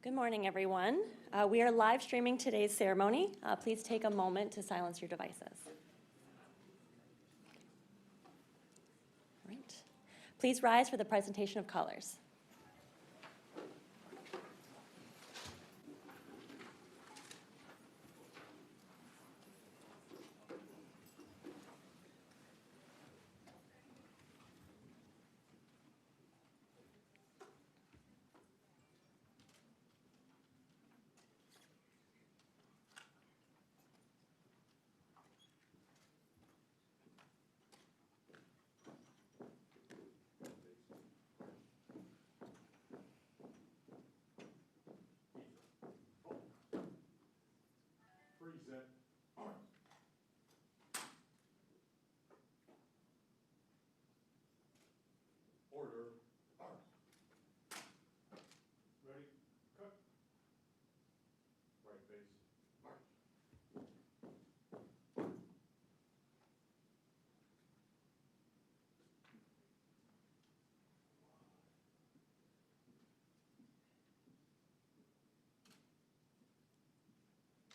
Good morning, everyone. We are live streaming today's ceremony. Please take a moment to silence your devices. All right. Please rise for the presentation of colors. Order. Ready? Cut. Right face. March.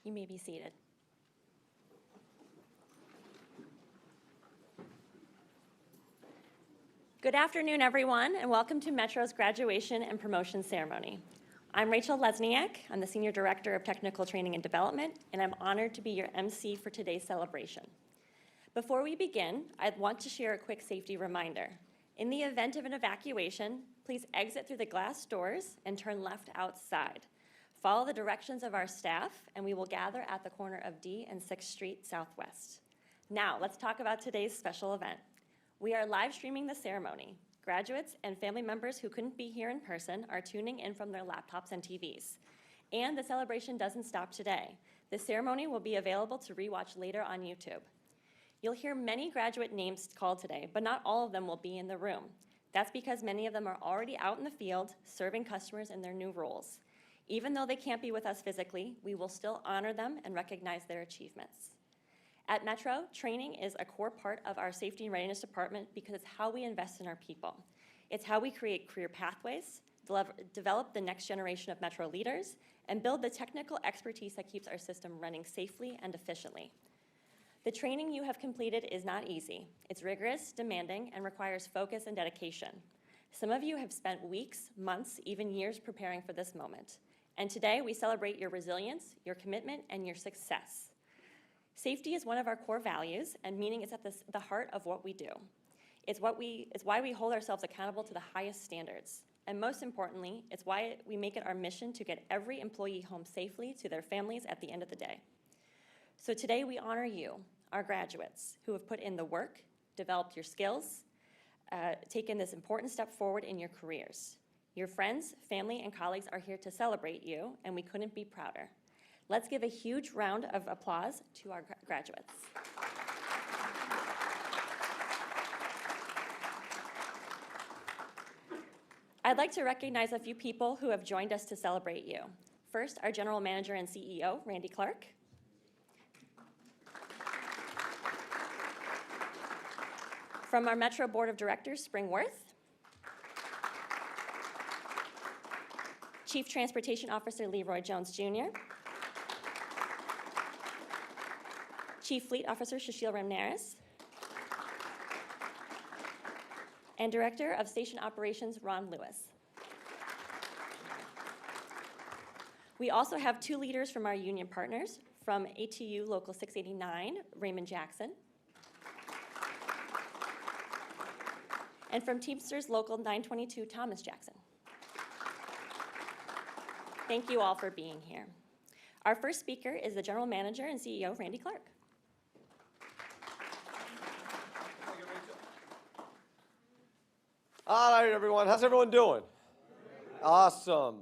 You may be seated. Good afternoon, everyone, and welcome to Metro's graduation and promotion ceremony. I'm Rachel Lesniak. I'm the Senior Director of Technical Training and Development, and I'm honored to be your MC for today's celebration. Before we begin, I'd want to share a quick safety reminder. In the event of an evacuation, please exit through the glass doors and turn left outside. Follow the directions of our staff, and we will gather at the corner of D and 6th Street Southwest. Now, let's talk about today's special event. We are live streaming the ceremony. Graduates and family members who couldn't be here in person are tuning in from their laptops and TVs. And the celebration doesn't stop today. The ceremony will be available to rewatch later on YouTube. You'll hear many graduate names called today, but not all of them will be in the room. That's because many of them are already out in the field serving customers in their new roles. Even though they can't be with us physically, we will still honor them and recognize their achievements. At Metro, training is a core part of our Safety and Readiness Department because it's how we invest in our people. It's how we create career pathways, develop the next generation of Metro leaders, and build the technical expertise that keeps our system running safely and efficiently. The training you have completed is not easy. It's rigorous, demanding, and requires focus and dedication. Some of you have spent weeks, months, even years preparing for this moment. And today we celebrate your resilience, your commitment, and your success. Safety is one of our core values, and meaning is at the heart of what we do. It's why we hold ourselves accountable to the highest standards. And most importantly, it's why we make it our mission to get every employee home safely to their families at the end of the day. So today we honor you, our graduates, who have put in the work, developed your skills, taken this important step forward in your careers. Your friends, family, and colleagues are here to celebrate you, and we couldn't be prouder. Let's give a huge round of applause to our graduates. I'd like to recognize a few people who have joined us to celebrate you. First, our General Manager and CEO, Randy Clark. From our Metro Board of Directors, Spring Worth. Chief Transportation Officer, Leroy Jones Jr. Chief Fleet Officer, Shashil Ramnaris. And Director of Station Operations, Ron Lewis. We also have two leaders from our union partners, from ATU Local 689, Raymond Jackson, and from Teamsters Local 922, Thomas Jackson. Thank you all for being here. Our first speaker is the General Manager and CEO, Randy Clark. All right, everyone. How's everyone doing? Awesome.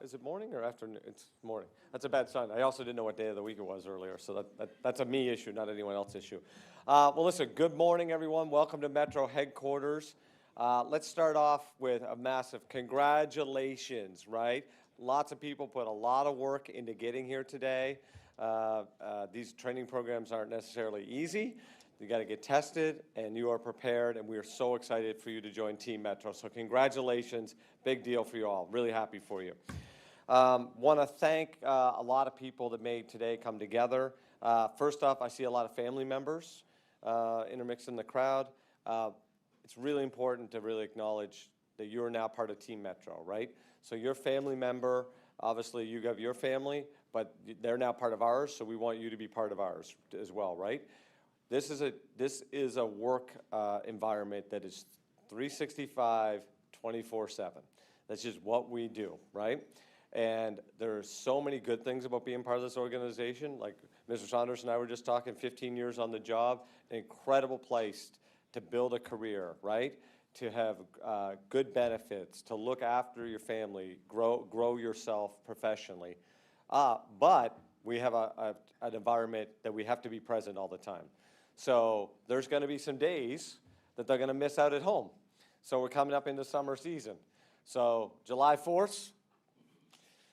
Is it morning or afternoon? It's morning. That's a bad sign. I also didn't know what day of the week it was earlier, so that's a me issue, not anyone else issue. Well, listen, good morning, everyone. Welcome to Metro headquarters. Let's start off with a massive congratulations, right? Lots of people put a lot of work into getting here today. These training programs aren't necessarily easy. You got to get tested, and you are prepared, and we are so excited for you to join Team Metro. So congratulations, big deal for you all. Really happy for you. Want to thank a lot of people that made today come together. First off, I see a lot of family members intermixed in the crowd. It's really important to really acknowledge that you're now part of Team Metro, right? So your family member, obviously you have your family, but they're now part of ours, so we want you to be part of ours as well, right? This is a work environment that is 365, 24/7. That's just what we do, right? And there's so many good things about being part of this organization. Like Mr. Saunders and I were just talking, 15 years on the job, an incredible place to build a career, right? To have good benefits, to look after your family, grow yourself professionally. But we have an environment that we have to be present all the time. So there's going to be some days that they're going to miss out at home. So we're coming up into summer season. So July 4th,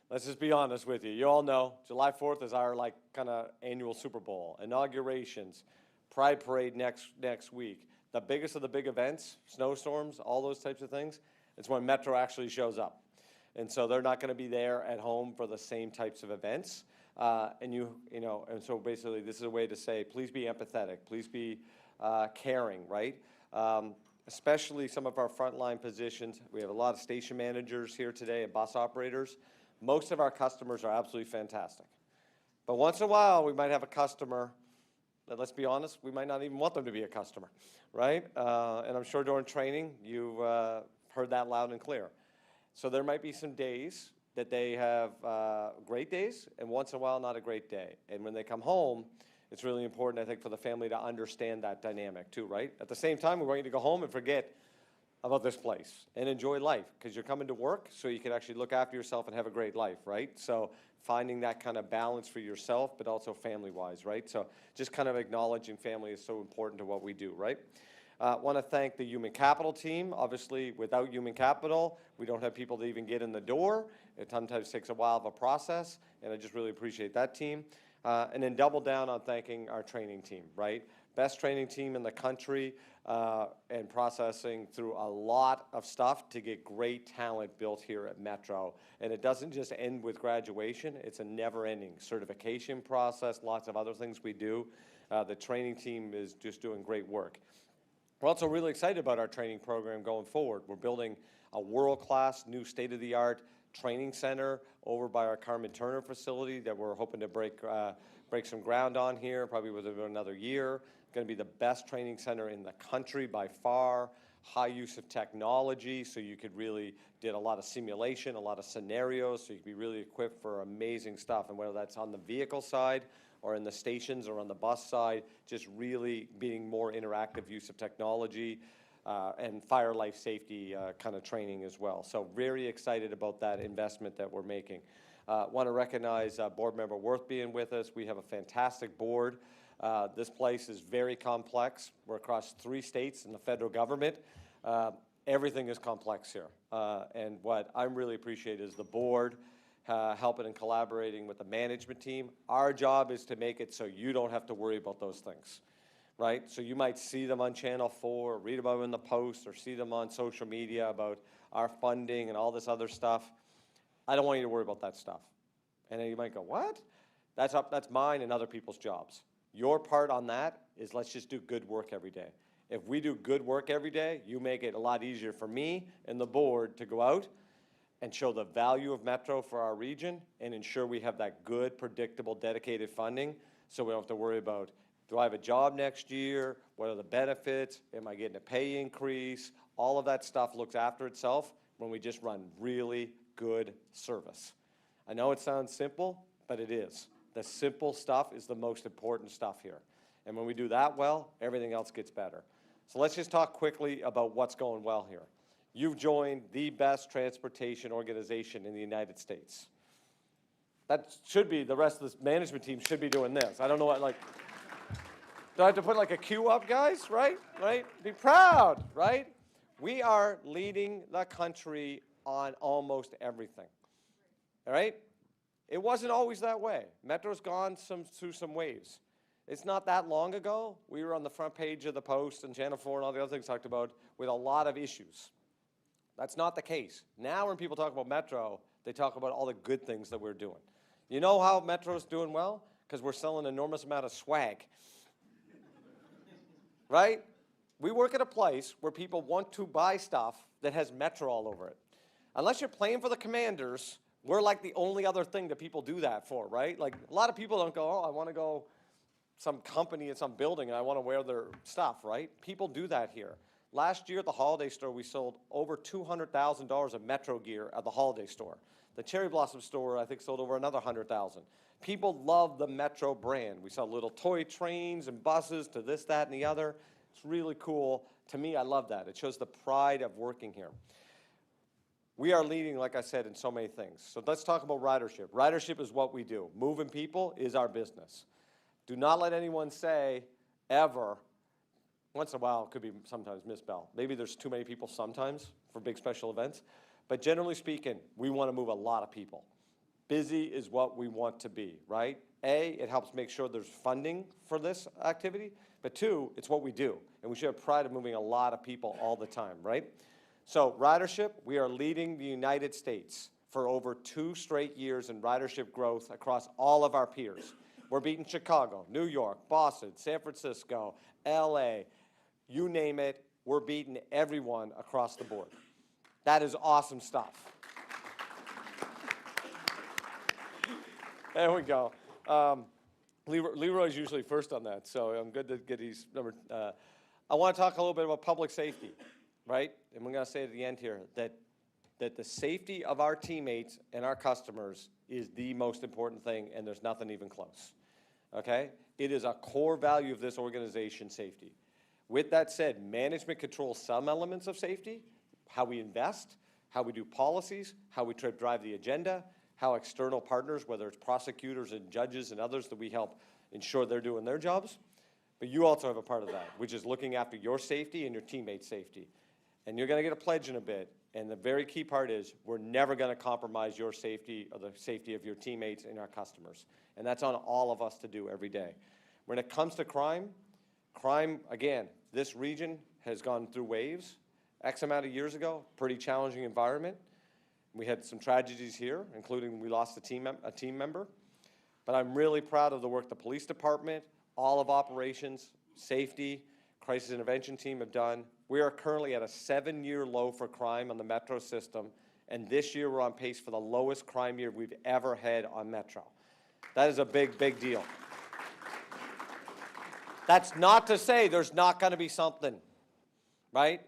let's just be honest with you. You all know July 4th is our kind of annual Super Bowl. Inaugurations, Pride Parade next week. The biggest of the big events, snowstorms, all those types of things, it's when Metro actually shows up. And so they're not going to be there at home for the same types of events. And so basically this is a way to say, please be empathetic, please be caring, right? Especially some of our frontline positions. We have a lot of station managers here today and bus operators. Most of our customers are absolutely fantastic. But once in a while, we might have a customer that, let's be honest, we might not even want them to be a customer, right? And I'm sure during training, you've heard that loud and clear. So there might be some days that they have great days, and once in a while, not a great day. And when they come home, it's really important, I think, for the family to understand that dynamic too, right? At the same time, we want you to go home and forget about this place and enjoy life, because you're coming to work so you can actually look after yourself and have a great life, right? So finding that kind of balance for yourself, but also family-wise, right? So just kind of acknowledging family is so important to what we do, right? Want to thank the human capital team. Obviously, without human capital, we don't have people to even get in the door. It sometimes takes a while of a process, and I just really appreciate that team. And then double down on thanking our training team, right? Best training team in the country, and processing through a lot of stuff to get great talent built here at Metro. And it doesn't just end with graduation. It's a never-ending certification process, lots of other things we do. The training team is just doing great work. We're also really excited about our training program going forward. We're building a world-class, new state-of-the-art training center over by our Carmen Turner facility that we're hoping to break some ground on here, probably within another year. It's going to be the best training center in the country by far. High use of technology, so you could really did a lot of simulation, a lot of scenarios, so you could be really equipped for amazing stuff. And whether that's on the vehicle side or in the stations or on the bus side, just really being more interactive use of technology and fire life safety kind of training as well. So very excited about that investment that we're making. Want to recognize Board Member Worth being with us. We have a fantastic board. This place is very complex. We're across 3 states and the federal government. Everything is complex here. And what I really appreciate is the board helping and collaborating with the management team. Our job is to make it so you don't have to worry about those things, right? So you might see them on Channel 4, read about them in the Post, or see them on social media about our funding and all this other stuff. I don't want you to worry about that stuff. And then you might go, what? That's mine and other people's jobs. Your part on that is let's just do good work every day. If we do good work every day, you make it a lot easier for me and the board to go out and show the value of Metro for our region and ensure we have that good, predictable, dedicated funding so we don't have to worry about, do I have a job next year? What are the benefits? Am I getting a pay increase? All of that stuff looks after itself when we just run really good service. I know it sounds simple, but it is. The simple stuff is the most important stuff here. And when we do that well, everything else gets better. So let's just talk quickly about what's going well here. You've joined the best transportation organization in the United States. That should be, the rest of the management team should be doing this. I don't know what, do I have to put a queue up, guys, right? Be proud, right? We are leading the country on almost everything, all right? It wasn't always that way. Metro's gone through some waves. It's not that long ago, we were on the front page of the Post and Channel 4 and all the other things talked about with a lot of issues. That's not the case. Now when people talk about Metro, They talk about all the good things that we're doing. You know how Metro's doing well? Because we're selling an enormous amount of swag. Right? We work at a place where people want to buy stuff that has Metro all over it. Unless you're playing for the Commanders, we're like the only other thing that people do that for, right? Like, a lot of people don't go, oh, I want to go some company in some building and I want to wear their stuff, right? People do that here. Last year at the Holiday Store, we sold over $200,000 of Metro gear at the Holiday Store. The Cherry Blossom Store, I think, sold over another 100,000. People love the Metro brand. We sell little toy trains and buses to this, that, and the other. It's really cool. To me, I love that. It shows the pride of working here. We are leading, like I said, in so many things. So let's talk about ridership. Ridership is what we do. Moving people is our business. Do not let anyone say, ever, once in a while, it could be sometimes misspelled. Maybe there's too many people sometimes for big special events. But generally speaking, we want to move a lot of people. Busy is what we want to be, right? A, it helps make sure there's funding for this activity. But two, it's what we do. And we should have pride of moving a lot of people all the time, right? So ridership, we are leading the United States for over 2 straight years in ridership growth across all of our peers. We're beating Chicago, New York, Boston, San Francisco, LA, you name it, we're beating everyone across the board. That is awesome stuff. There we go. Leroy's usually first on that, so I'm good to get his number. I want to talk a little bit about public safety, right? And we're going to say at the end here that the safety of our teammates and our customers is the most important thing, and there's nothing even close, okay? It is a core value of this organization, safety. With that said, management controls some elements of safety, how we invest, how we do policies, how we drive the agenda, how external partners, whether it's prosecutors and judges and others, that we help ensure they're doing their jobs. But you also have a part of that, which is looking after your safety and your teammates' safety. And you're going to get a pledge in a bit. And the very key part is we're never going to compromise your safety or the safety of your teammates and our customers. And that's on all of us to do every day. When it comes to crime, again, this region has gone through waves. X amount of years ago, pretty challenging environment. We had some tragedies here, including we lost a team member. But I'm really proud of the work the police department, all of operations, safety, crisis intervention team have done. We are currently at a 7-year low for crime on the Metro system, and this year we're on pace for the lowest crime year we've ever had on Metro. That is a big, big deal. That's not to say there's not going to be something, right?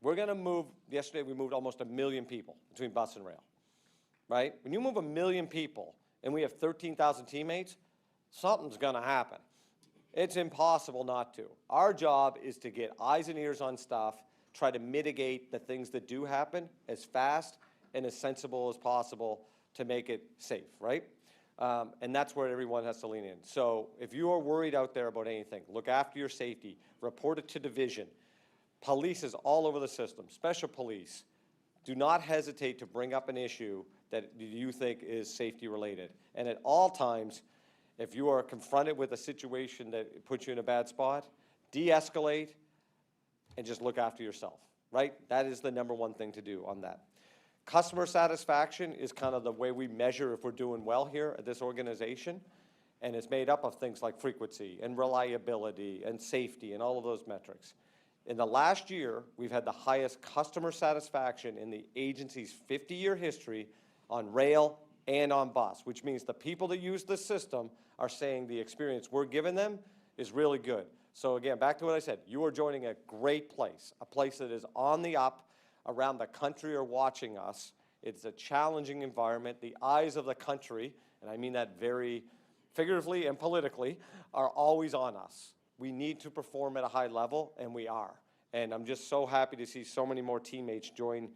We're going to move, yesterday we moved almost 1 million people between bus and rail, right? When you move 1 million people and we have 13,000 teammates, something's going to happen. It's impossible not to. Our job is to get eyes and ears on stuff, try to mitigate the things that do happen as fast and as sensible as possible to make it safe, right? And that's where everyone has to lean in. So if you are worried out there about anything, look after your safety, report it to division. Police is all over the system, special police. Do not hesitate to bring up an issue that you think is safety related. And at all times, if you are confronted with a situation that puts you in a bad spot, de-escalate and just look after yourself, right? That is the #1 thing to do on that. Customer satisfaction is kind of the way we measure if we're doing well here at this organization. And it's made up of things like frequency and reliability and safety and all of those metrics. In the last year, we've had the highest customer satisfaction in the agency's 50-year history on rail and on bus, which means the people that use the system are saying the experience we're giving them is really good. So again, back to what I said, you are joining a great place, a place that is on the up. Around the country are watching us. It's a challenging environment. The eyes of the country, and I mean that very figuratively and politically, are always on us. We need to perform at a high level, and we are. And I'm just so happy to see so many more teammates join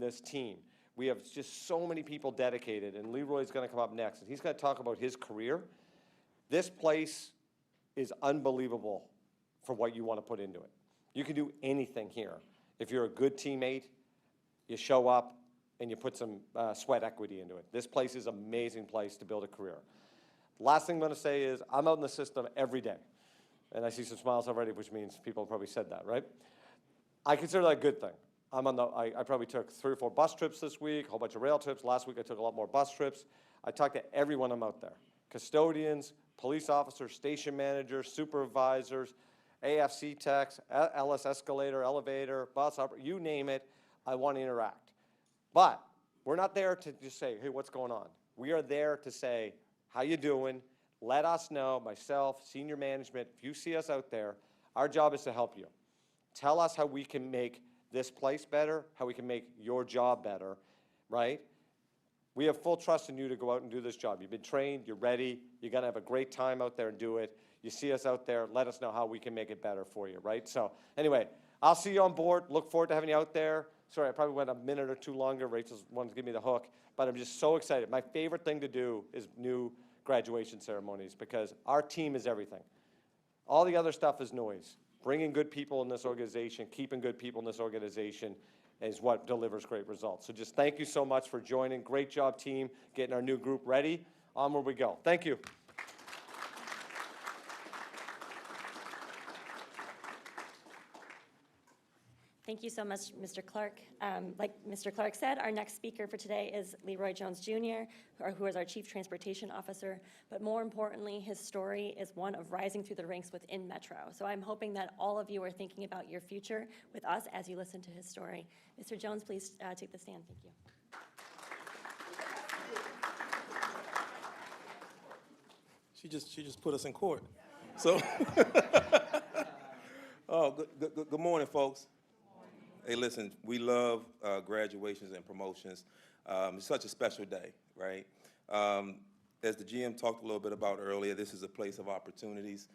this team. We have just so many people dedicated, and Leroy's going to come up next, and he's going to talk about his career. This place is unbelievable for what you want to put into it. You can do anything here. If you're a good teammate, you show up, and you put some sweat equity into it. This place is an amazing place to build a career. Last thing I'm going to say is I'm out in the system every day. And I see some smiles already, which means people probably said that, right? I consider that a good thing. I probably took 3 or 4 bus trips this week, a whole bunch of rail trips. Last week I took a lot more bus trips. I talked to everyone I'm out there. Custodians, police officers, station managers, supervisors, AFC techs, LS escalator, elevator, bus operator, you name it, I want to interact. But we're not there to just say, hey, what's going on? We are there to say, how you doing? Let us know, myself, senior management, if you see us out there, our job is to help you. Tell us how we can make this place better, how we can make your job better, right? We have full trust in you to go out and do this job. You've been trained, you're ready, you're gonna have a great time out there and do it. You see us out there, let us know how we can make it better for you, right? So anyway, I'll see you on board. Look forward to having you out there. Sorry, I probably went a minute or 2 longer. Rachel's wanted to give me the hook, but I'm just so excited. My favorite thing to do is new graduation ceremonies because our team is everything. All the other stuff is noise. Bringing good people in this organization, keeping good people in this organization is what delivers great results. So just thank you so much for joining. Great job, team, getting our new group ready. Onward we go. Thank you. Thank you so much, Mr. Clark. Like Mr. Clark said, our next speaker for today is Leroy Jones Jr., who is our Chief Transportation Officer. But more importantly, his story is one of rising through the ranks within Metro. So I'm hoping that all of you are thinking about your future with us as you listen to his story. Mr. Jones, please take the stand. Thank you. She just put us in court. So, good morning, folks. Hey, listen, we love graduations and promotions. It's such a special day, right? As the GM talked a little bit about earlier, this is a place of opportunities.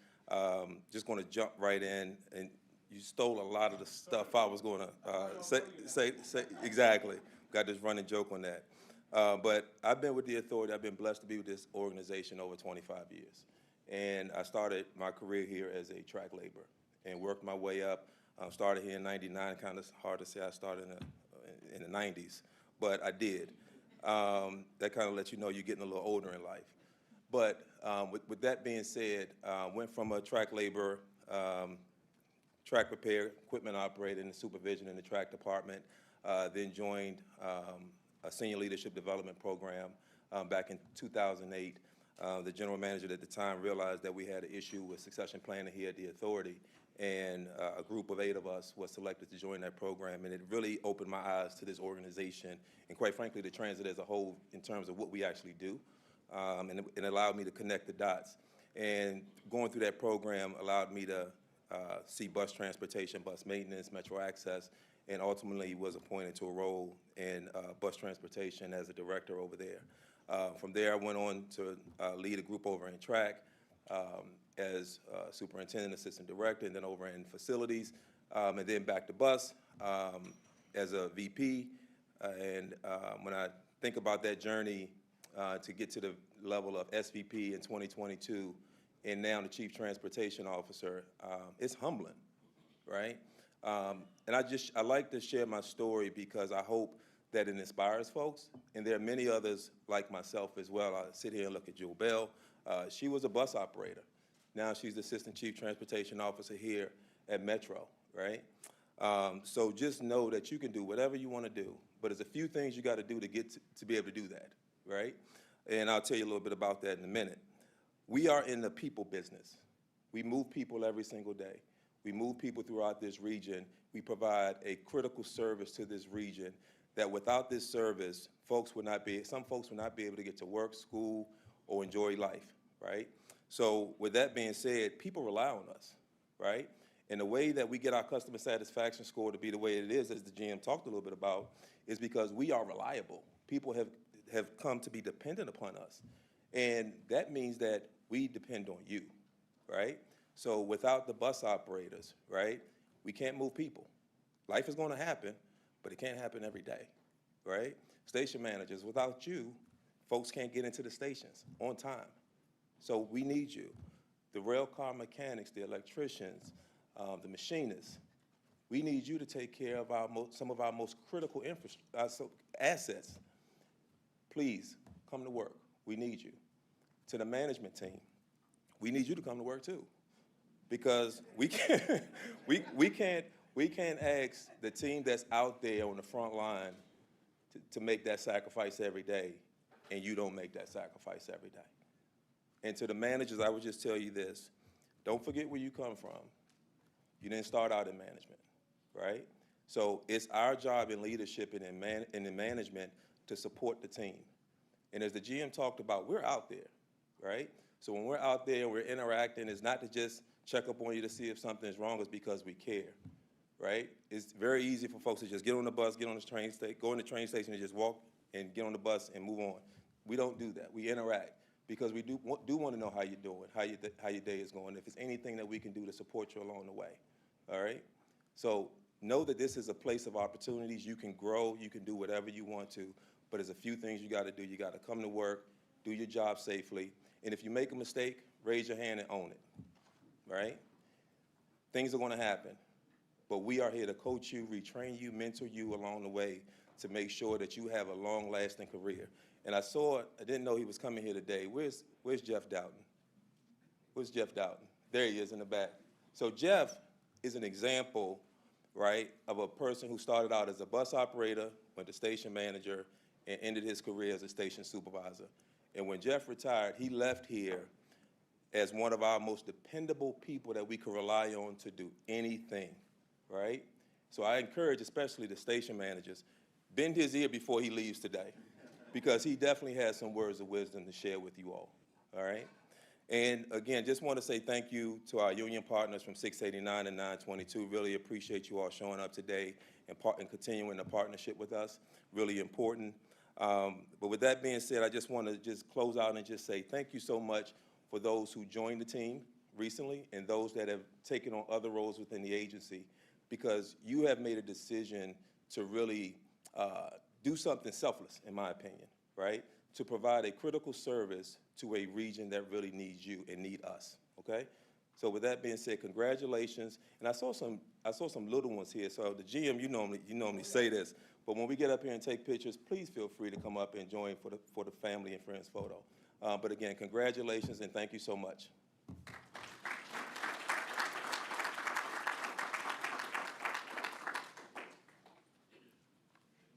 Just going to jump right in, and you stole a lot of the stuff I was going to say. Exactly. Got this running joke on that. But I've been with the authority. I've been blessed to be with this organization over 25 years. And I started my career here as a track laborer and worked my way up. Started here in '99. Kind of hard to say I started in the '90s, but I did. That kind of lets you know you're getting a little older in life. But with that being said, went from a track laborer, track repair, equipment operator, and supervision in the track department. Then joined a senior leadership development program back in 2008. The general manager at the time realized that we had an issue with succession planning here at the authority. And a group of 8 of us was selected to join that program, and it really opened my eyes to this organization, and quite frankly, the transit as a whole in terms of what we actually do, and it allowed me to connect the dots. And going through that program allowed me to see bus transportation, bus maintenance, metro access, and ultimately was appointed to a role in bus transportation as a director over there. From there, I went on to lead a group over in track, as superintendent, assistant director, and then over in facilities, and then back to bus as a VP. And when I think about that journey to get to the level of SVP in 2022, and now the Chief Transportation Officer, it's humbling, right? And I like to share my story because I hope that it inspires folks, and there are many others like myself as well. I sit here and look at Jewel Bell. She was a bus operator. Now she's the Assistant Chief Transportation Officer here at Metro, right? So just know that you can do whatever you want to do, but there's a few things you got to do to get to be able to do that, right? And I'll tell you a little bit about that in a minute. We are in the people business. We move people every single day. We move people throughout this region. We provide a critical service to this region that without this service, some folks would not be able to get to work, school, or enjoy life, right? So with that being said, people rely on us, right? And the way that we get our customer satisfaction score to be the way it is, as the GM talked a little bit about, is because we are reliable. People have come to be dependent upon us. And that means that we depend on you, right? So without the bus operators, right, we can't move people. Life is going to happen, but it can't happen every day, right? Station managers, without you, folks can't get into the stations on time. So we need you. The rail car mechanics, the electricians, the machinists, we need you to take care of some of our most critical assets. Please come to work. We need you. To the management team, we need you to come to work too, because we can't We can't ask the team that's out there on the front line to make that sacrifice every day, and you don't make that sacrifice every day. And to the managers, I would just tell you this. Don't forget where you come from. You didn't start out in management, right? So it's our job in leadership and in management to support the team. And as the GM talked about, we're out there, right? So when we're out there and we're interacting, it's not to just check up on you to see if something is wrong, it's because we care, right? It's very easy for folks to just get on the bus, get on the train station, go in the train station and just walk and get on the bus and move on. We don't do that. We interact because we do want to know how you're doing, how your day is going, if there's anything that we can do to support you along the way, all right? So know that this is a place of opportunities. You can grow, you can do whatever you want to, but there's a few things you got to do. You got to come to work, do your job safely, and if you make a mistake, raise your hand and own it, right? Things are going to happen, but we are here to coach you, retrain you, mentor you along the way to make sure that you have a long-lasting career. And I didn't know he was coming here today. Where's Jeff Doughton? Where's Jeff Doughton? There he is in the back. So Jeff is an example, right, of a person who started out as a bus operator, went to station manager, and ended his career as a station supervisor. And when Jeff retired, he left here as one of our most dependable people that we could rely on to do anything, right? So I encourage, especially the station managers, bend his ear before he leaves today, because he definitely has some words of wisdom to share with you all right? And again, just want to say thank you to our union partners from 689 and 922. Really appreciate you all showing up today and continuing the partnership with us. Really important. But with that being said, I just want to just close out and just say thank you so much for those who joined the team recently and those that have taken on other roles within the agency, because you have made a decision to really do something selfless, in my opinion, right? To provide a critical service to a region that really needs you and need us, okay? So with that being said, congratulations. And I saw some little ones here. So the GM, you normally say this, but when we get up here and take pictures, please feel free to come up and join for the family and friends photo. But again, congratulations and thank you so much.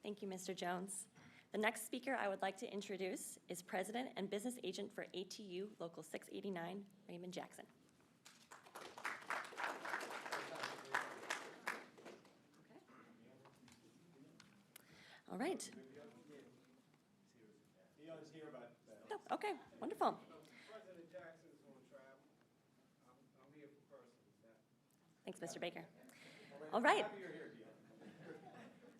Thank you, Mr. Jones. The next speaker I would like to introduce is President and Business Agent for ATU Local 689, Raymond Jackson. All right. Oh, okay, wonderful. President Jackson is going to travel. I'm here for personal. Thanks, Mr. Baker. All right.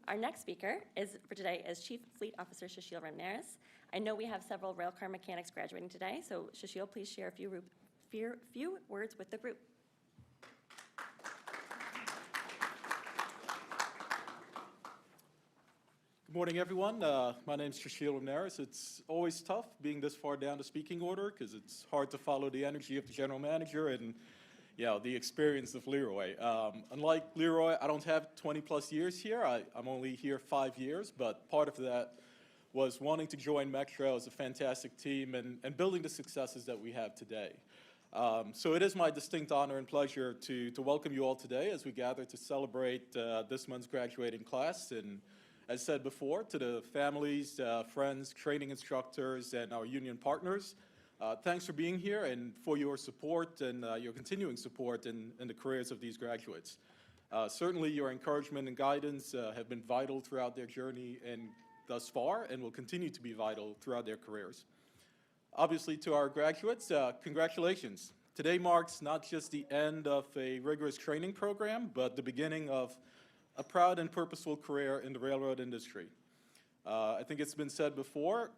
Our next speaker for today is Chief Fleet Officer Shashil Ramirez. I know we have several railcar mechanics graduating today, so Shashil, please share a few words with the group. Good morning, everyone. My name is Shashil Ramirez. It's always tough being this far down the speaking order because it's hard to follow the energy of the general manager and the experience of Leroy. Unlike Leroy, I don't have 20 plus years here. I'm only here 5 years, but part of that was wanting to join Metro as a fantastic team and building the successes that we have today. So it is my distinct honor and pleasure to welcome you all today as we gather to celebrate this month's graduating class. And as said before, to the families, friends, training instructors, and our union partners, thanks for being here and for your support and your continuing support in the careers of these graduates. Certainly your encouragement and guidance have been vital throughout their journey and thus far and will continue to be vital throughout their careers. Obviously to our graduates, congratulations. Today marks not just the end of a rigorous training program, but the beginning of a proud and purposeful career in the railroad industry. I think it's been said before,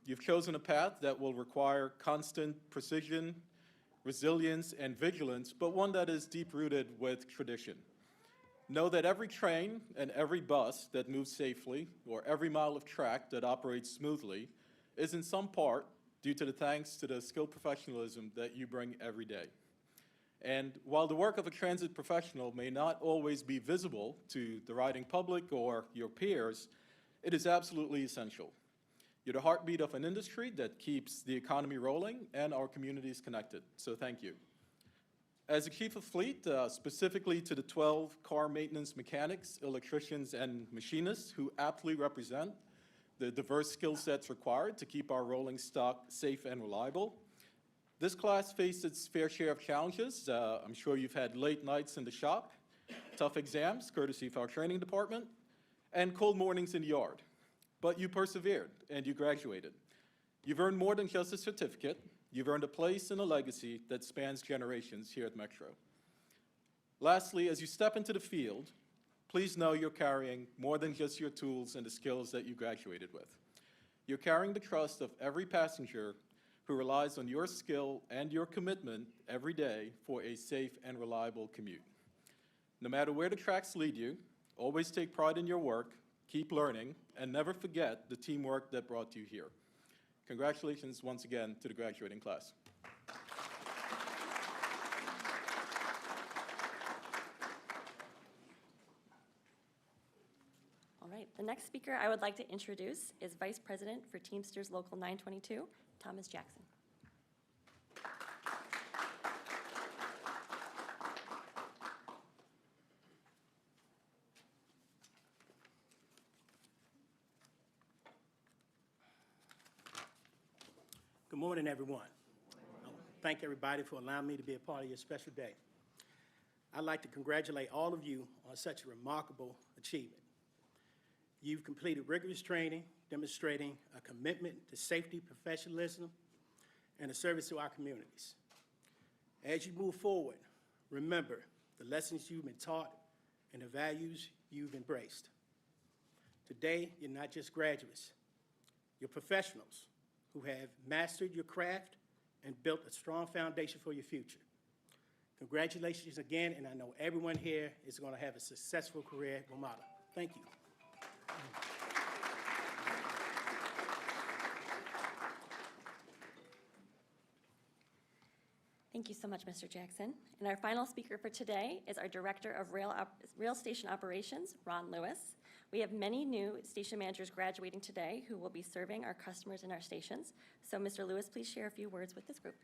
you've chosen a path that will require constant precision, resilience, and vigilance, but one that is deep-rooted with tradition. Know that every train and every bus that moves safely, or every mile of track that operates smoothly, is in some part due to the thanks to the skilled professionalism that you bring every day. And while the work of a transit professional may not always be visible to the riding public or your peers, it is absolutely essential. You're the heartbeat of an industry that keeps the economy rolling and our communities connected, so thank you. As a chief of fleet, specifically to the 12 car maintenance mechanics, electricians, and machinists who aptly represent the diverse skill sets required to keep our rolling stock safe and reliable, this class faced its fair share of challenges. I'm sure you've had late nights in the shop, tough exams, courtesy of our training department, and cold mornings in the yard. But you persevered, and you graduated. You've earned more than just a certificate. You've earned a place and a legacy that spans generations here at Metro. Lastly, as you step into the field, please know you're carrying more than just your tools and the skills that you graduated with. You're carrying the trust of every passenger who relies on your skill and your commitment every day for a safe and reliable commute. No matter where the tracks lead you, always take pride in your work, keep learning, and never forget the teamwork that brought you here. Congratulations once again to the graduating class. All right, the next speaker I would like to introduce is Vice President for Teamsters Local 922, Thomas Jackson. Good morning, everyone. Thank everybody for allowing me to be a part of your special day. I'd like to congratulate all of you on such a remarkable achievement. You've completed rigorous training, demonstrating a commitment to safety, professionalism, and a service to our communities. As you move forward, remember the lessons you've been taught and the values you've embraced. Today, you're not just graduates, you're professionals who have mastered your craft and built a strong foundation for your future. Congratulations again, and I know everyone here is going to have a successful career at WMATA. Thank you. Thank you so much, Mr. Jackson. And our final speaker for today is our Director of Rail Station Operations, Ron Lewis. We have many new station managers graduating today who will be serving our customers in our stations. So, Mr. Lewis, please share a few words with this group.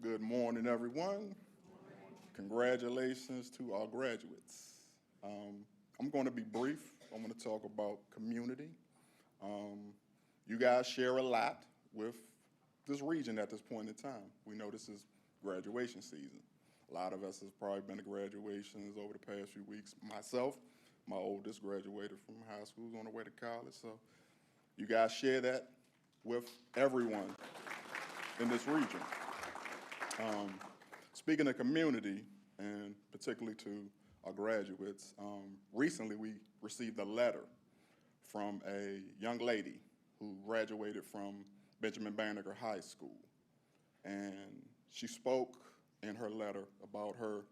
Good morning, everyone. Congratulations to our graduates. I'm going to be brief. I'm going to talk about community. You guys share a lot with this region at this point in time. We know this is graduation season. A lot of us has probably been to graduations over the past few weeks. Myself, my oldest graduated from high school, on the way to college. So you guys share that with everyone in this region. Speaking of community, and particularly to our graduates, recently we received a letter from a young lady who graduated from Benjamin Banneker High School. And she spoke in her letter about her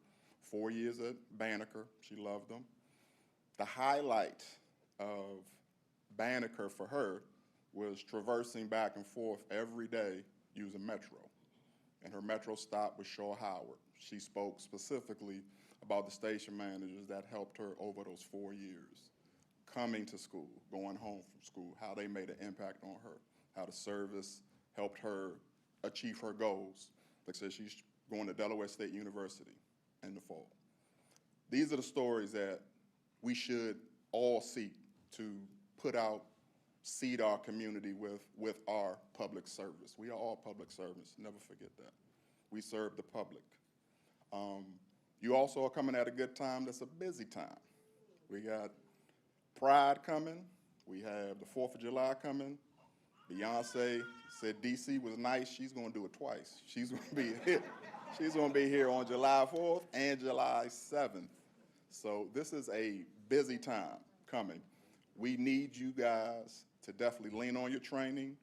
4 years at Banneker. She loved them. The highlight of Banneker for her was traversing back and forth every day using Metro. And her Metro stop was Shaw Howard. She spoke specifically about the station managers that helped her over those 4 years, coming to school, going home from school, how they made an impact on her, how the service helped her achieve her goals. Like I said, she's going to Delaware State University in the fall. These are the stories that we should all seek to put out, seed our community with our public service. We are all public servants, never forget that. We serve the public. You also are coming at a good time. That's a busy time. We got Pride coming. We have the 4th of July coming. Beyonce said DC was nice. She's going to do it twice. She's going to be here. She's going to be here on July 4th and July 7th. So this is a busy time coming. We need you guys to definitely lean on your training,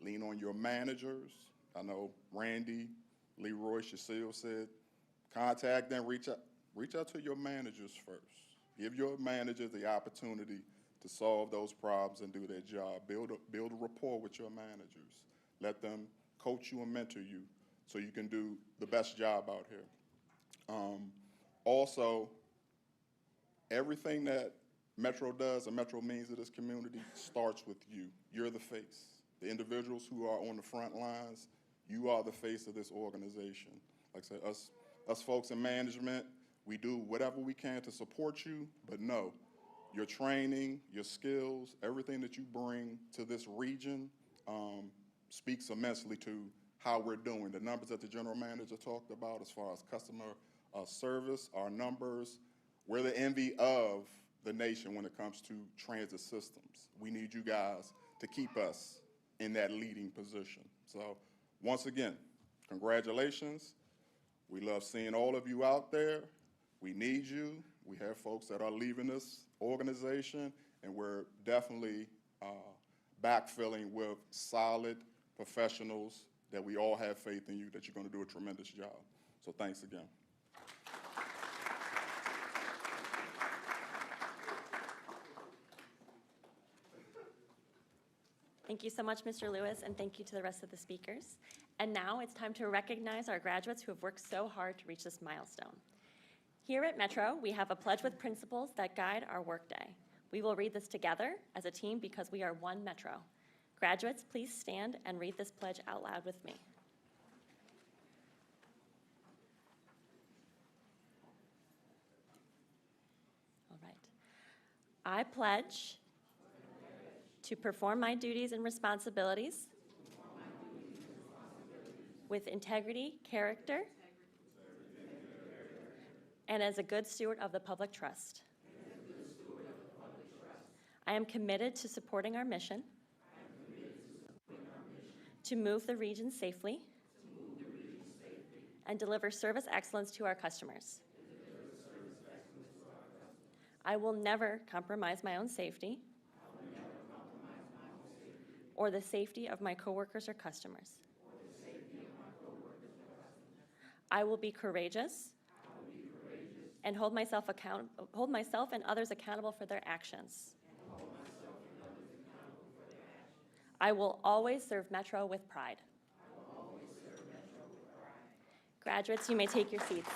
lean on your managers. I know Randy, Leroy, Cecile said, contact them, reach out to your managers first. Give your managers the opportunity to solve those problems and do their job. Build a rapport with your managers. Let them coach you and mentor you so you can do the best job out here. Also, everything that Metro does and Metro means to this community starts with you. You're the face. The individuals who are on the front lines, you are the face of this organization. Like I said, us folks in management, we do whatever we can to support you, but no, your training, your skills, everything that you bring to this region speaks immensely to how we're doing. The numbers that the general manager talked about as far as customer service, our numbers, we're the envy of the nation when it comes to transit systems. We need you guys to keep us in that leading position. So once again, congratulations. We love seeing all of you out there. We need you. We have folks that are leaving this organization, and we're definitely backfilling with solid professionals that we all have faith in you, that you're going to do a tremendous job. So thanks again. Thank you so much, Mr. Lewis, and thank you to the rest of the speakers. And now it's time to recognize our graduates who have worked so hard to reach this milestone. Here at Metro, we have a pledge with principles that guide our workday. We will read this together as a team because we are one Metro. Graduates, please stand and read this pledge out loud with me. All right. I pledge to perform my duties and responsibilities with integrity, character, and as a good steward of the public trust. I am committed to supporting our mission to move the region safely and deliver service excellence to our customers. I will never compromise my own safety or the safety of my coworkers or customers. I will be courageous and hold myself and others accountable for their actions. I will always serve Metro with pride. Graduates, you may take your seats.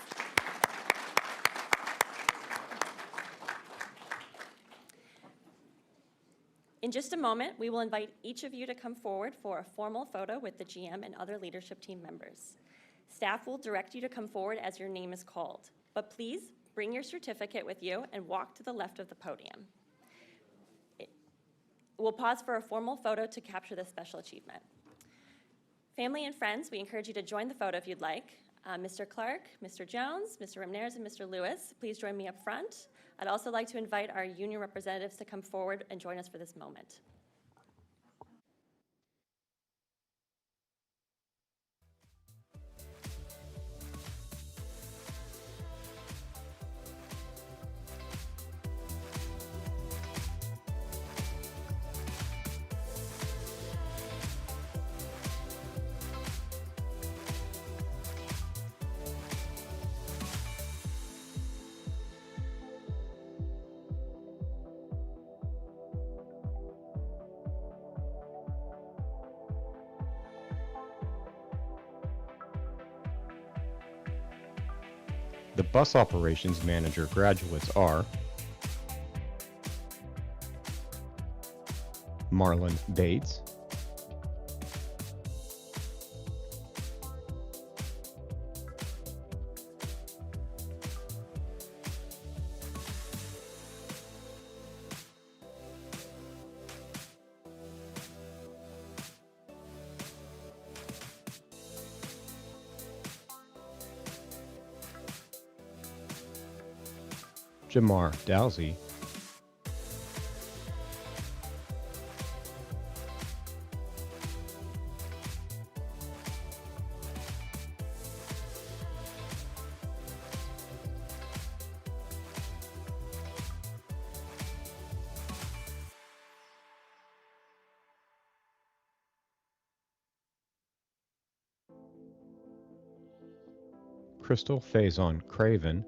In just a moment, we will invite each of you to come forward for a formal photo with the GM and other leadership team members. Staff will direct you to come forward as your name is called, but please bring your certificate with you and walk to the left of the podium. We'll pause for a formal photo to capture this special achievement. Family and friends, we encourage you to join the photo if you'd like. Mr. Clark, Mr. Jones, Mr. Ramirez, and Mr. Lewis, please join me up front. I'd also like to invite our union representatives to come forward and join us for this moment. The bus operations manager graduates are Marlon Bates, Jamar Dowsey, Crystal Faison Craven,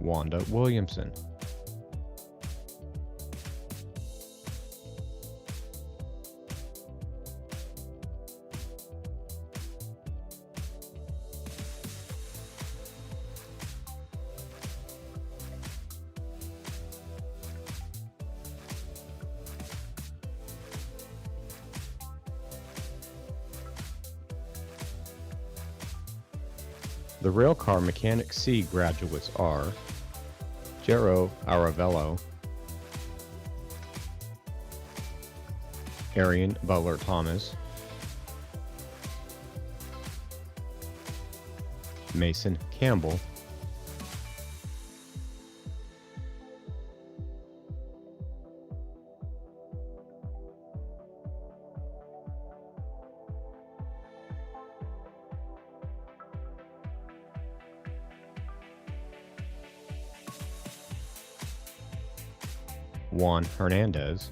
Wanda Williamson, The Railcar Mechanic C graduates are Jero Aravello, Arian Butler Thomas, Mason Campbell, Juan Hernandez,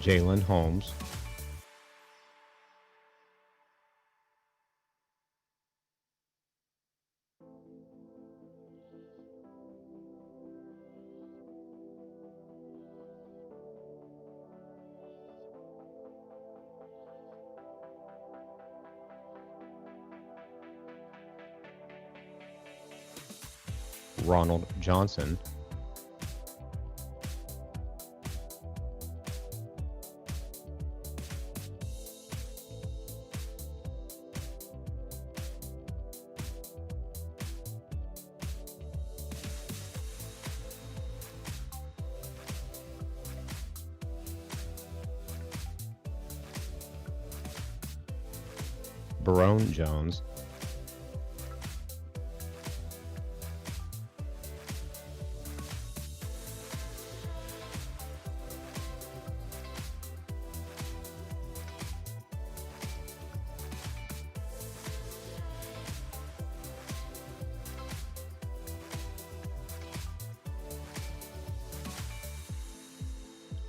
Jalen Holmes, Ronald Johnson, Barone Jones,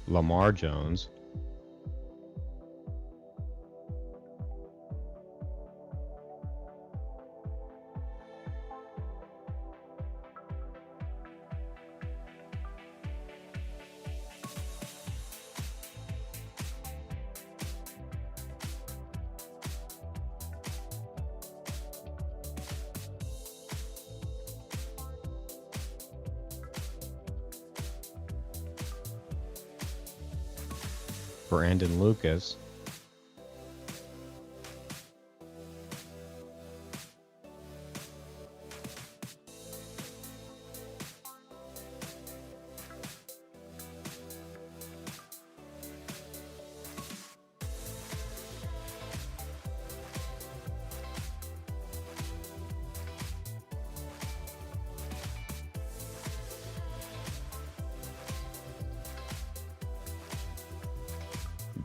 Lamar Jones, Brandon Lucas,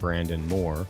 Brandon Moore,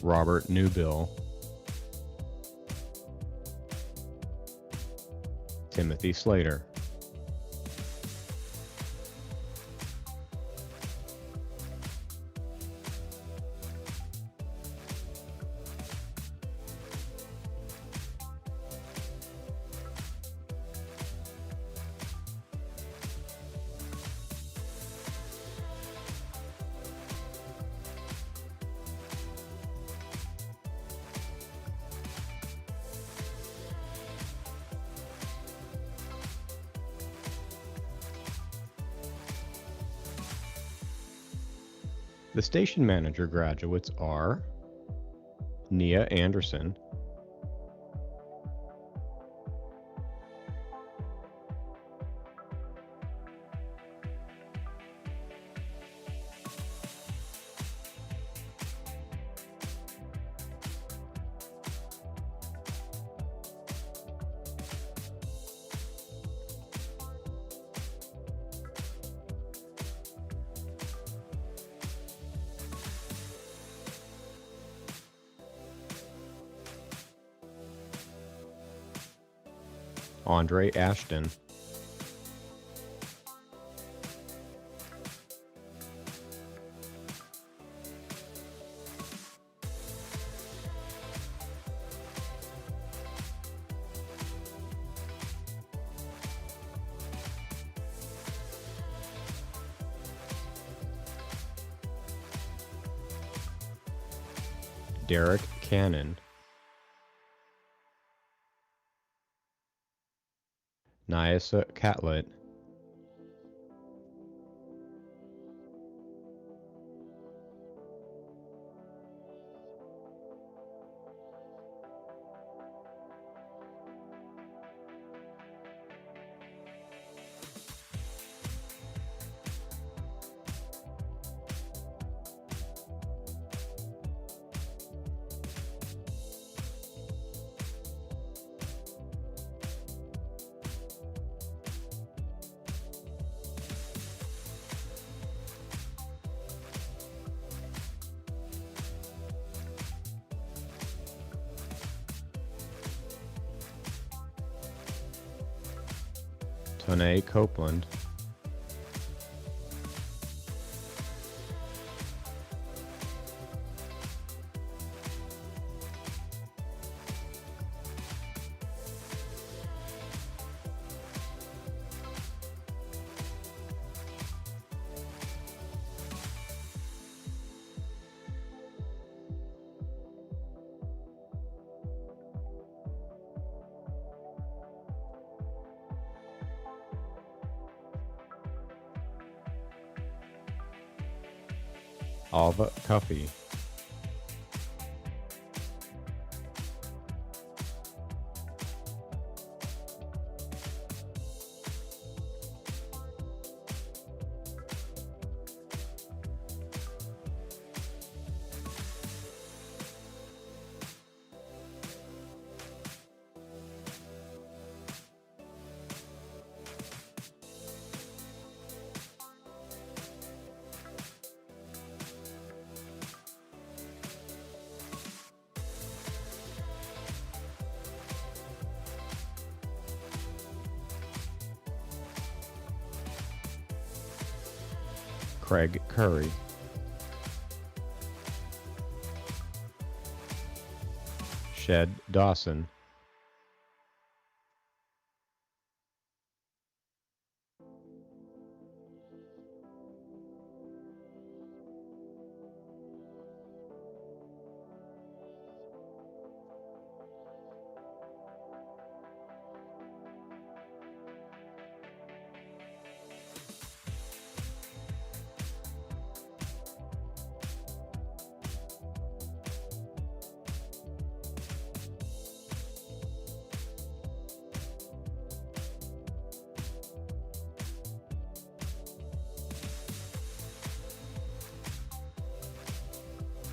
Robert Newbill, Timothy Slater, The station manager graduates are Nia Anderson, Andre Ashton, Derek Cannon, Nyasa Catlett, Tanae Copeland, Alva Cuffey, Craig Curry, Shed Dawson,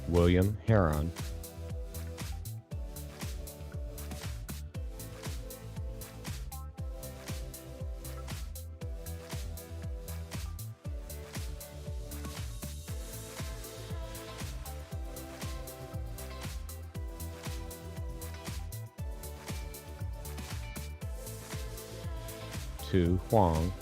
William Heron, Tu Huang,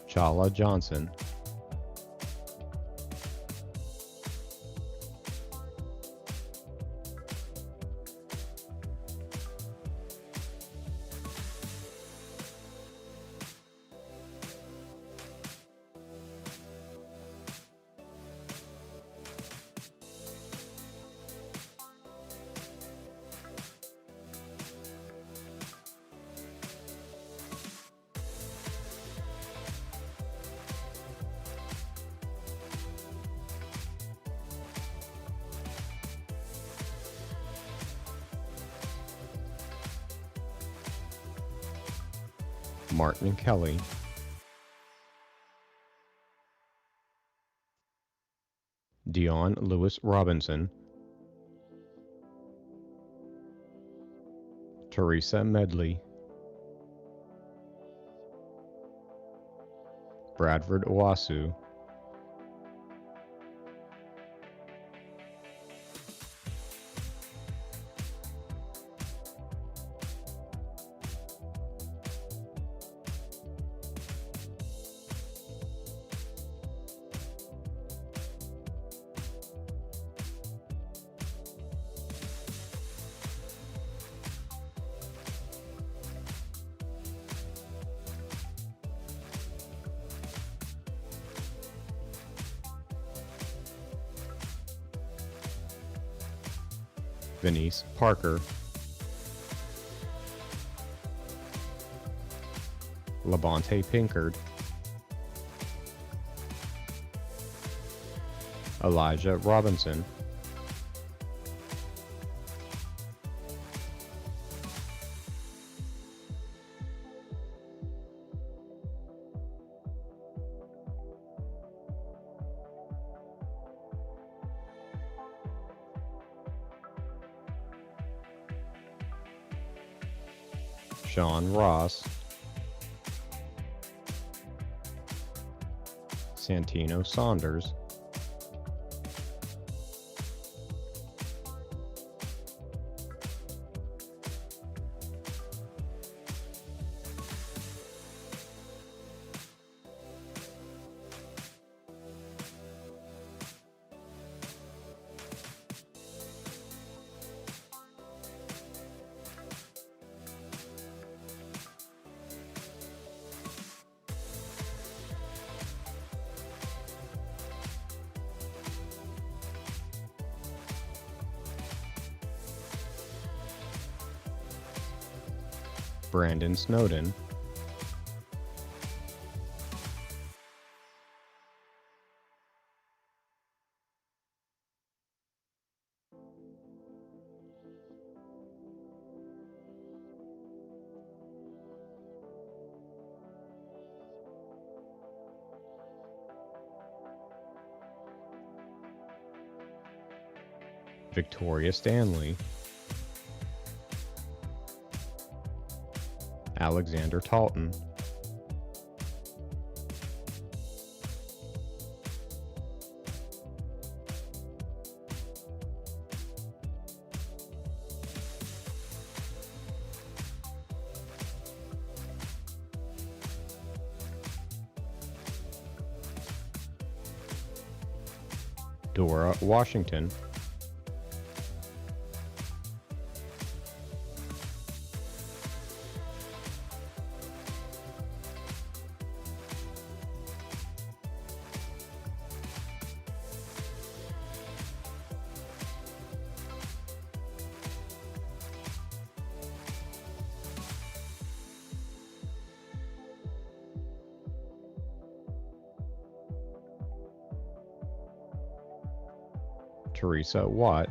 Chala Johnson, Martin Kelly, Dion Lewis Robinson, Teresa Medley, Bradford Owasu, Venice Parker, Labonte Pinkard, Elijah Robinson, Sean Ross, Santino Saunders, Brandon Snowden, Victoria Stanley, Alexander Talton, Dora Washington, Teresa Watt,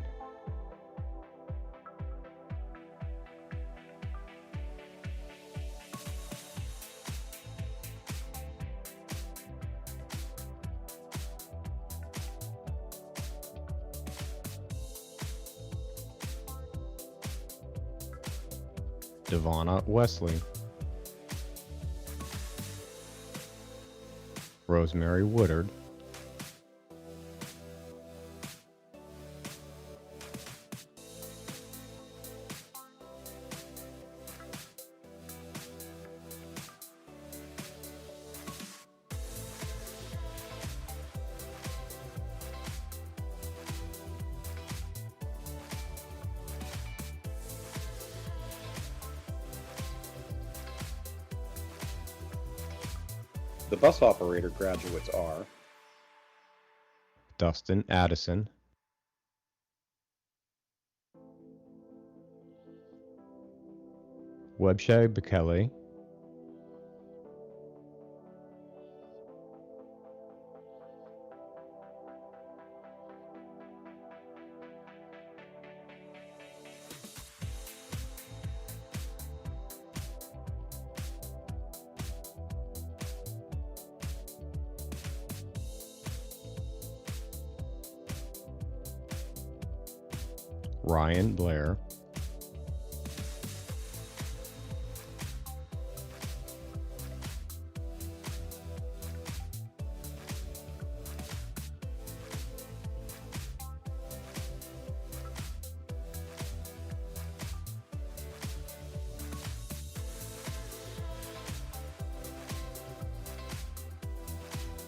Devonna Wesley, Rosemary Woodard, The bus operator graduates are Dustin Addison, Webshay Bekele, Ryan Blair,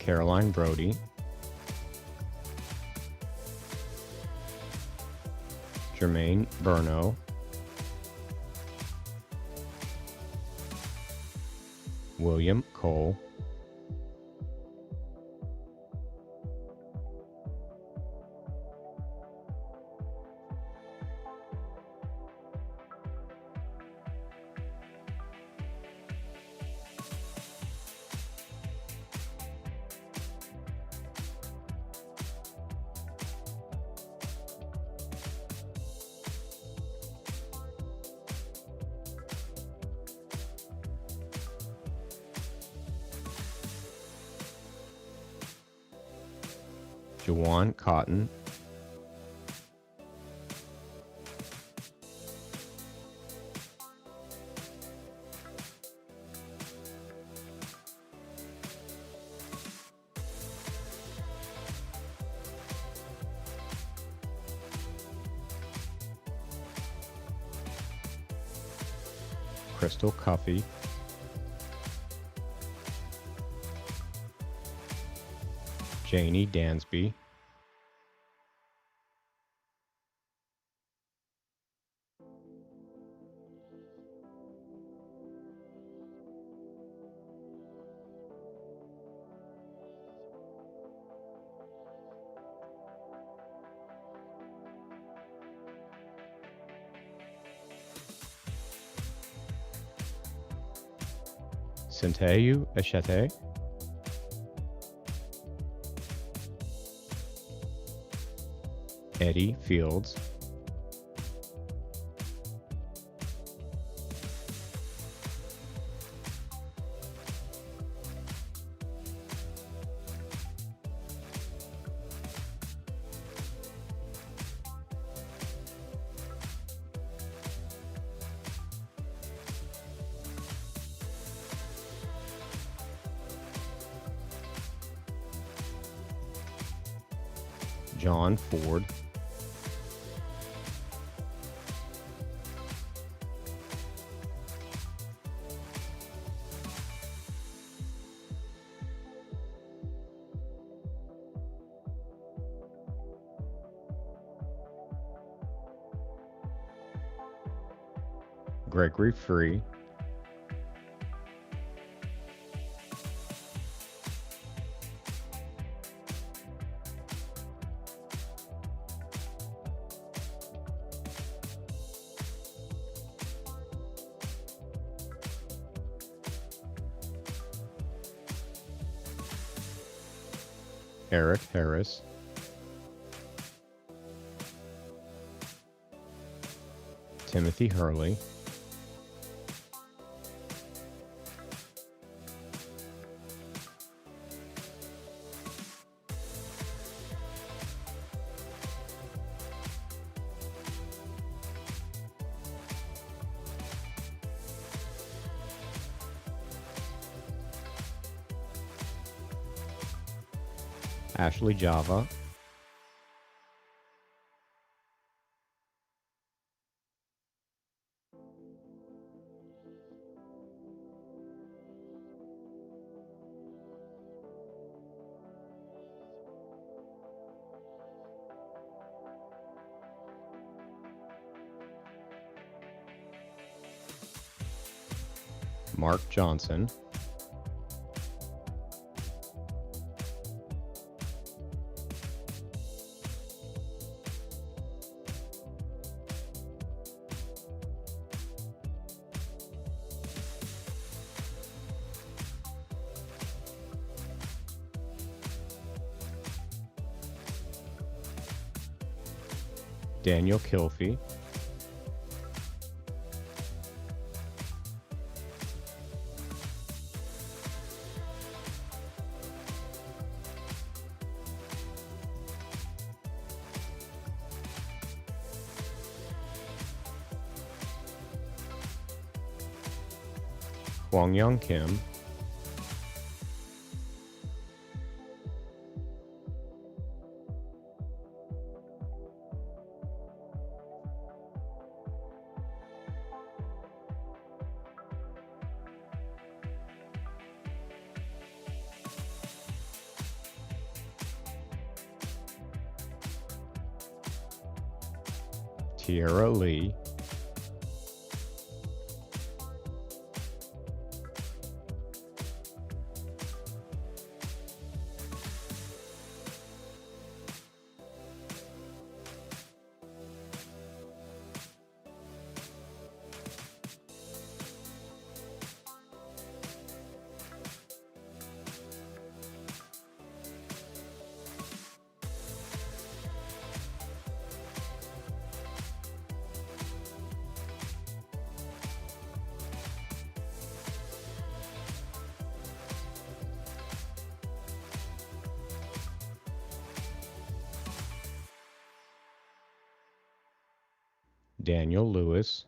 Caroline Brody, Jermaine Burno, William Cole, Jawan Cotton, Crystal Cuffey, Janie Dansby, Sintayu Eshete, Eddie Fields, John Ford, Gregory Free, Eric Harris, Timothy Hurley, Ashley Java, Mark Johnson, Daniel Kilfee, Kwong Young Kim, Tiara Lee, Daniel Lewis,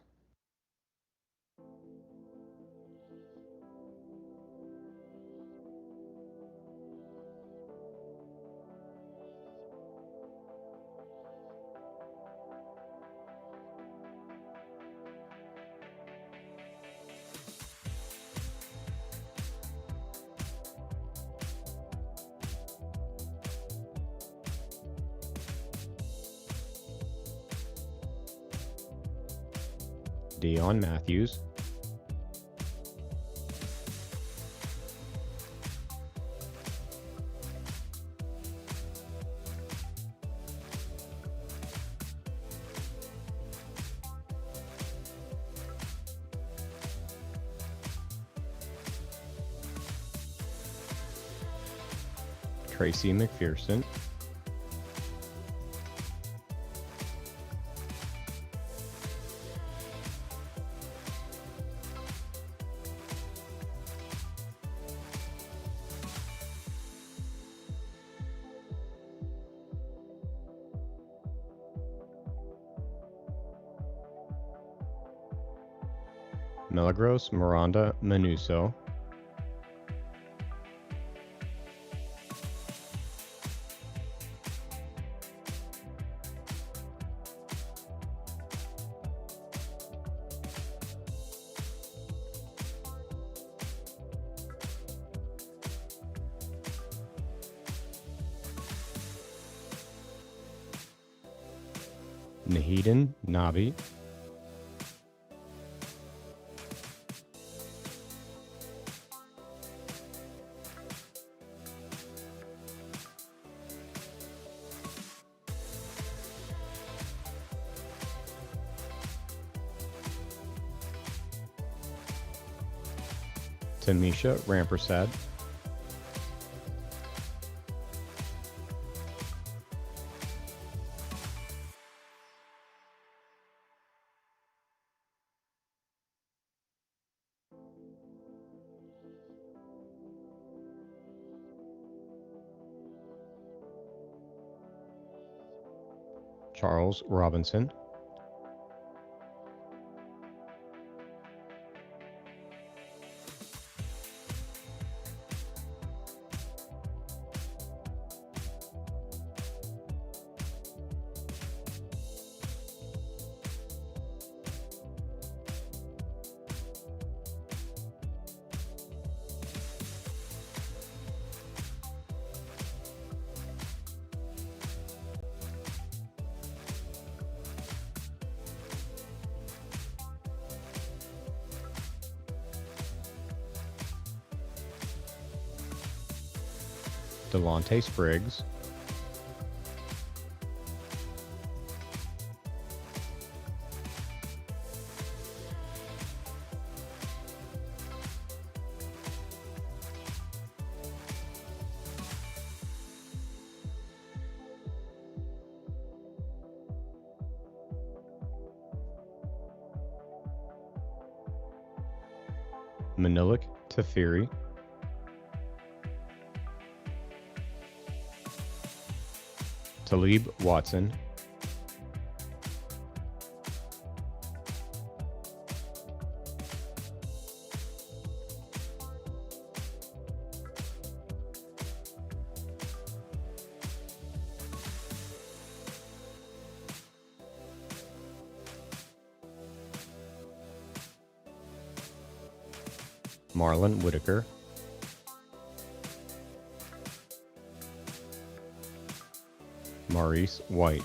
Dion Matthews, Tracy McPherson, Milagros Miranda Manuso, Naheedon Nabi, Tamisha Rampersad, Charles Robinson, Delonte Spriggs, Manilik Tafiri, Talib Watson, Marlon Whitaker, Maurice White,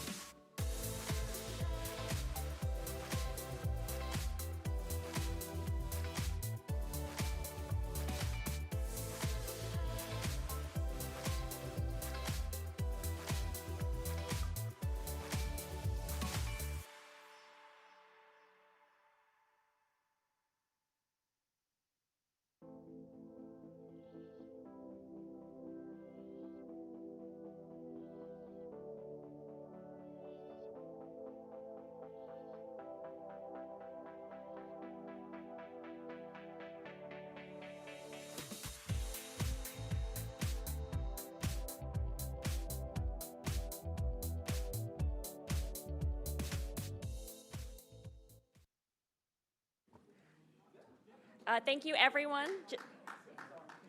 Thank you, everyone.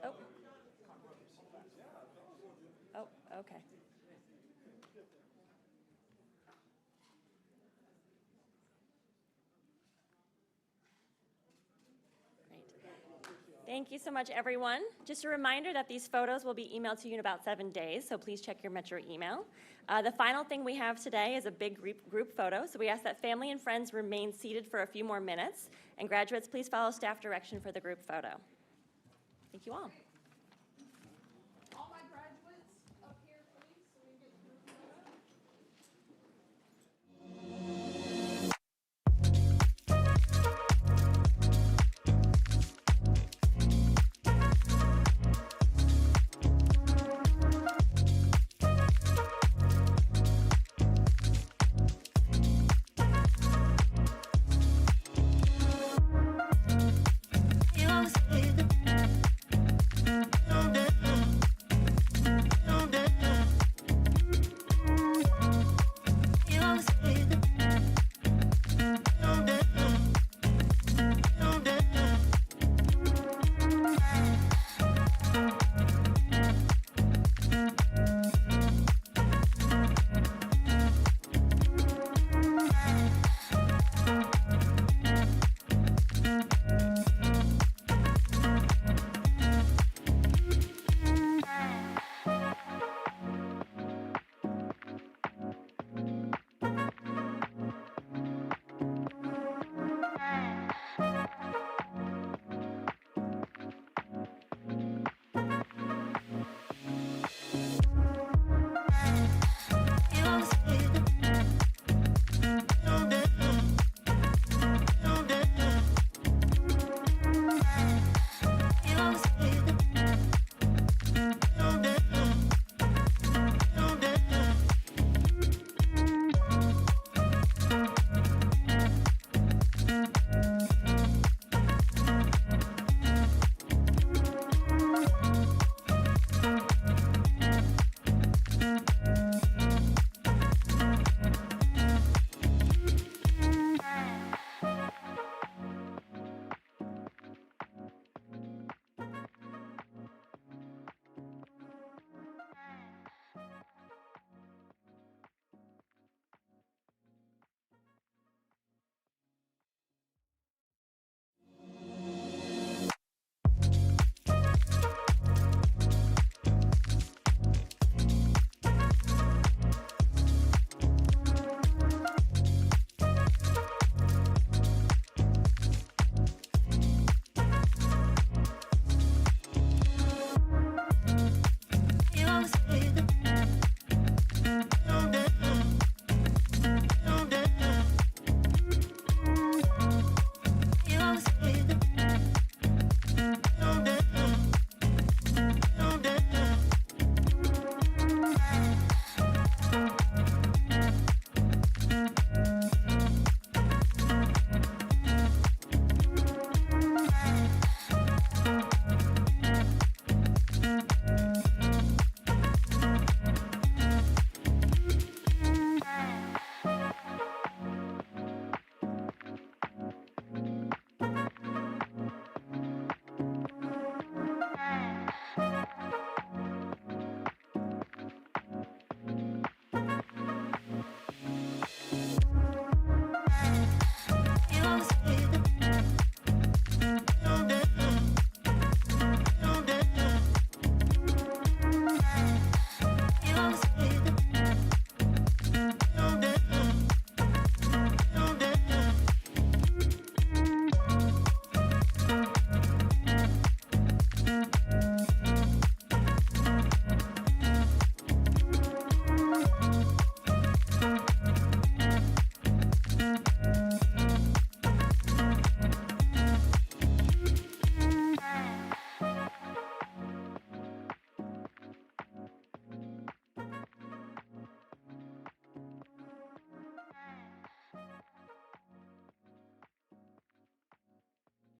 Oh. Oh, okay. Great. Thank you so much, everyone. Just a reminder that these photos will be emailed to you in about 7 days, so please check your Metro email. The final thing we have today is a big group photo, so we ask that family and friends remain seated for a few more minutes. And graduates, please follow staff direction for the group photo. Thank you all.